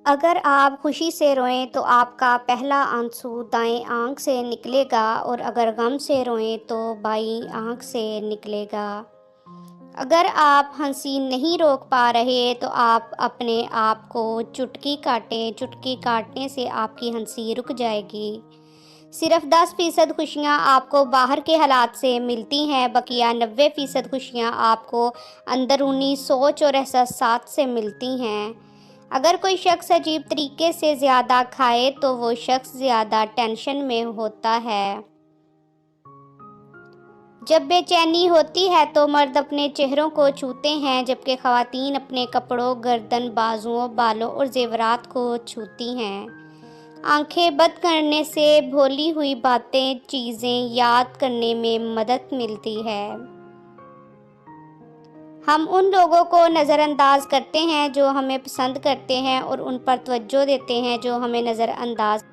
اگر آپ خوشی سے روئیں تو آپ کا پہلا آنسو دائیں آنکھ سے نکلے گا، اور اگر غم سے روئیں تو بائیں آنکھ سے نکلے گا۔ اگر آپ ہنسی نہیں روک پا رہے تو آپ اپنے آپ کو چٹکی کاٹیں، چٹکی کاٹنے سے آپ کی ہنسی رک جائے گی۔ صرف 10% خوشیاں آپ کو باہر کے حالات سے ملتی ہیں، بقیہ 90% خوشیاں آپ کو اندرونی سوچ اور احساسات سے ملتی ہیں۔ اگر کوئی شخص عجیب طریقے سے زیادہ کھائے تو وہ شخص زیادہ ٹینشن میں ہوتا ہے۔ جب بے چینی ہوتی ہے تو مرد اپنے چہروں کو چھوتے ہیں، جبکہ خواتین اپنے کپڑوں، گردن، بازوؤں، بالوں اور زیورات کو چھوتی ہیں۔ آنکھیں بند کرنے سے بھولی ہوئی باتیں، چیزیں یاد کرنے میں مدد ملتی ہے۔ ہم ان لوگوں کو نظر انداز کرتے ہیں جو ہمیں پسند کرتے ہیں، اور ان پر توجہ دیتے ہیں جو ہمیں نظر انداز